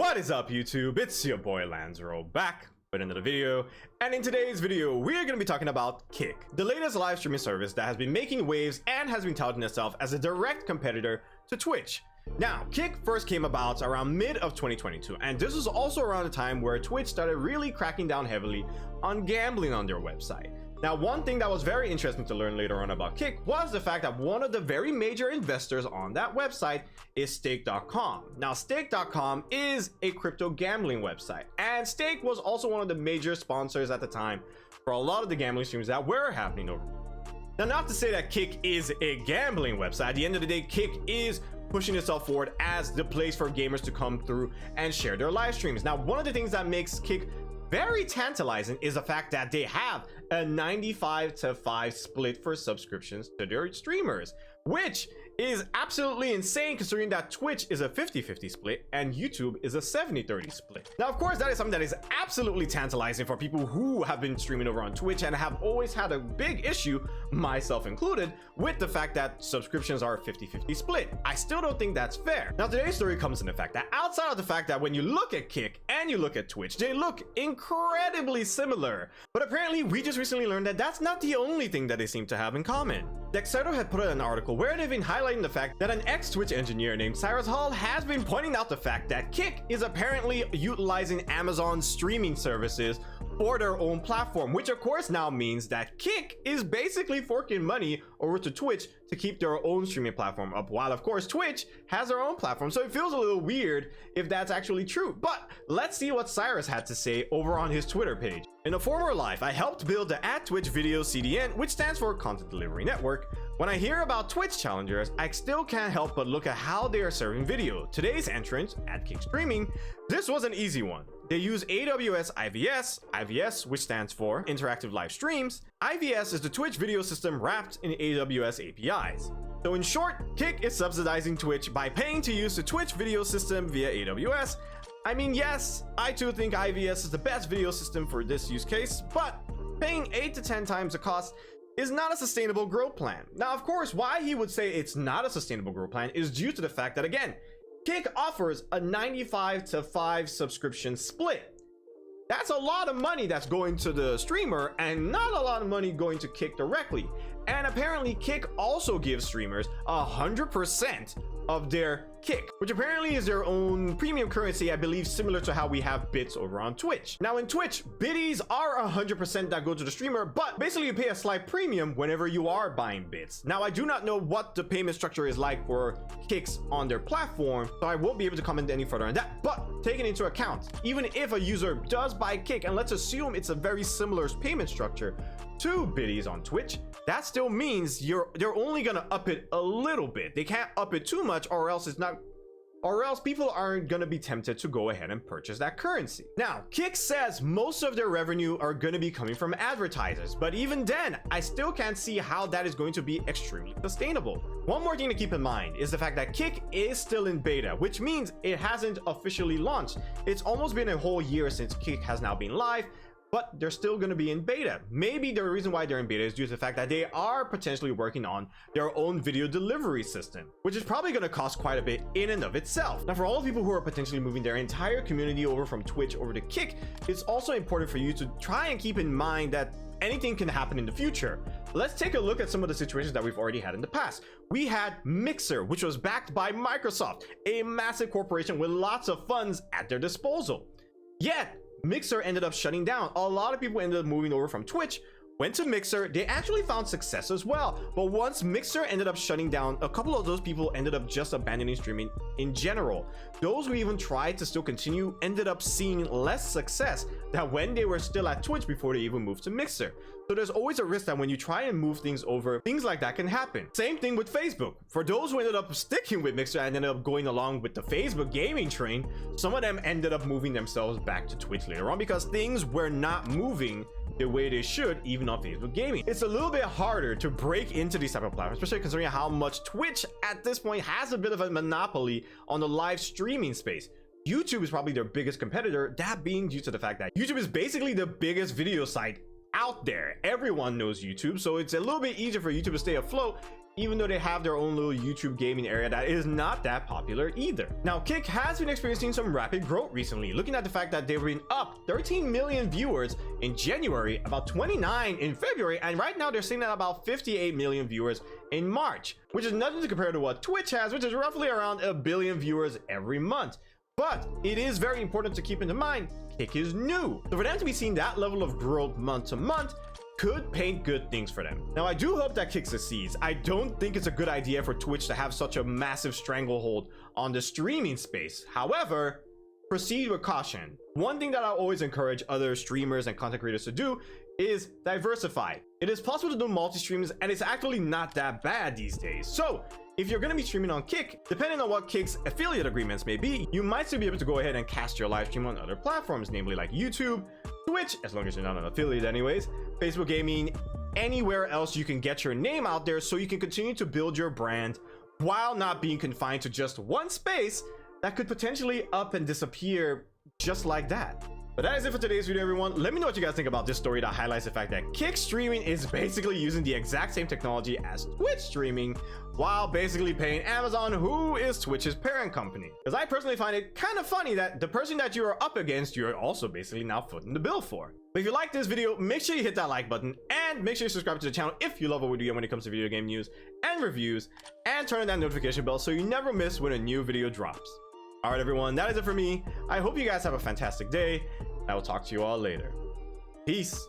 What is up, YouTube? It's your boy Lanzaro back with another video, and in today's video we are going to be talking about Kick, the latest live streaming service that has been making waves and has been touting itself as a direct competitor to Twitch. Now, Kick first came about around mid of 2022, and this was also around the time where Twitch started really cracking down heavily on gambling on their website. Now, one thing that was very interesting to learn later on about Kick was the fact that one of the very major investors on that website is Stake.com. Now, Stake.com is a crypto gambling website, and Stake was also one of the major sponsors at the time for a lot of the gambling streams that were happening over. Now, not to say that Kick is a gambling website. At the end of the day, Kick is pushing itself forward as the place for gamers to come through and share their live streams. Now, one of the things that makes Kick very tantalizing is the fact that they have a 95-5 split for subscriptions to their streamers, which is absolutely insane considering that Twitch is a 50-50 split and YouTube is a 70-30 split. Now, of course, that is something that is absolutely tantalizing for people who have been streaming over on Twitch and have always had a big issue, myself included, with the fact that subscriptions are 50-50 split. I still don't think that's fair. Now, today's story comes in the fact that outside of the fact that when you look at Kick and you look at Twitch, they look incredibly similar. But apparently, we just recently learned that that's not the only thing that they seem to have in common. Dexerto had put out an article where they've been highlighting the fact that an ex-Twitch engineer named Cyrus Hall has been pointing out the fact that Kick is apparently utilizing Amazon's streaming services for their own platform, which of course now means that Kick is basically forking money over to Twitch to keep their own streaming platform up, while of course Twitch has their own platform. So it feels a little weird if that's actually true, but let's see what Cyrus had to say over on his Twitter page. In a former life, I helped build the @Twitch Video CDN, which stands for Content Delivery Network. When I hear about Twitch challengers, I still can't help but look at how they are serving video. Today's entrance at Kick Streaming, this was an easy one. They use AWS IVS, which stands for Interactive Live Streams. IVS is the Twitch video system wrapped in AWS APIs. So in short, Kick is subsidizing Twitch by paying to use the Twitch video system via AWS. I mean, yes, I too think IVS is the best video system for this use case, but paying 8 to 10 times the cost is not a sustainable growth plan. Now, of course, why he would say it's not a sustainable growth plan is due to the fact that, again, Kick offers a 95-5 subscription split. That's a lot of money that's going to the streamer and not a lot of money going to Kick directly. And apparently Kick also gives streamers 100% of their Kick, which apparently is their own premium currency, I believe, similar to how we have bits over on Twitch. Now in Twitch, biddies are 100% that go to the streamer, but basically you pay a slight premium whenever you are buying bits. Now I do not know what the payment structure is like for Kicks on their platform, so I won't be able to comment any further on that, but taking into account, even if a user does buy Kick, and let's assume it's a very similar payment structure to biddies on Twitch, that still means they're only gonna up it a little bit. They can't up it too much, or else people aren't gonna be tempted to go ahead and purchase that currency. Now, Kick says most of their revenue are gonna be coming from advertisers, but even then, I still can't see how that is going to be extremely sustainable. One more thing to keep in mind is the fact that Kick is still in beta, which means it hasn't officially launched. It's almost been a whole year since Kick has now been live, but they're still going to be in beta. Maybe the reason why they're in beta is due to the fact that they are potentially working on their own video delivery system, which is probably going to cost quite a bit in and of itself. Now, for all the people who are potentially moving their entire community over from Twitch over to Kick, it's also important for you to try and keep in mind that anything can happen in the future. Let's take a look at some of the situations that we've already had in the past. We had Mixer, which was backed by Microsoft, a massive corporation with lots of funds at their disposal. Yet, Mixer ended up shutting down. A lot of people ended up moving over from Twitch, went to Mixer. They actually found success as well. But once Mixer ended up shutting down, a couple of those people ended up just abandoning streaming in general. Those who even tried to still continue ended up seeing less success than when they were still at Twitch before they even moved to Mixer. So there's always a risk that when you try and move things over, things like that can happen. Same thing with Facebook. For those who ended up sticking with Mixer and ended up going along with the Facebook gaming train, some of them ended up moving themselves back to Twitch later on because things were not moving the way they should, even on Facebook gaming. It's a little bit harder to break into these type of platforms, especially considering how much Twitch at this point has a bit of a monopoly on the live streaming space. YouTube is probably their biggest competitor, that being due to the fact that YouTube is basically the biggest video site out there. Everyone knows YouTube, so it's a little bit easier for YouTube to stay afloat, even though they have their own little YouTube gaming area that is not that popular either. Now, Kick has been experiencing some rapid growth recently, looking at the fact that they've been up 13 million viewers in January, about 29 in February, and right now they're sitting at about 58 million viewers in March, which is nothing to compare to what Twitch has, which is roughly around 1 billion viewers every month. But it is very important to keep in mind, Kick is new. So for them to be seeing that level of growth month to month could paint good things for them. Now, I do hope that Kick succeeds. I don't think it's a good idea for Twitch to have such a massive stranglehold on the streaming space. However, proceed with caution. One thing that I always encourage other streamers and content creators to do is diversify. It is possible to do multi-streams, and it's actually not that bad these days. So if you're going to be streaming on Kick, depending on what Kick's affiliate agreements may be, you might still be able to go ahead and cast your live stream on other platforms, namely like YouTube, Twitch, as long as you're not an affiliate anyways, Facebook Gaming, anywhere else you can get your name out there so you can continue to build your brand while not being confined to just one space that could potentially up and disappear just like that. But that is it for today's video, everyone. Let me know what you guys think about this story that highlights the fact that Kick streaming is basically using the exact same technology as Twitch streaming while basically paying Amazon, who is Twitch's parent company. Because I personally find it kind of funny that the person that you are up against, you're also basically now footing the bill for. But if you like this video, make sure you hit that like button and make sure you subscribe to the channel if you love what we do when it comes to video game news and reviews, and turn on that notification bell so you never miss when a new video drops. All right, everyone, that is it for me. I hope you guys have a fantastic day. I will talk to you all later. Peace.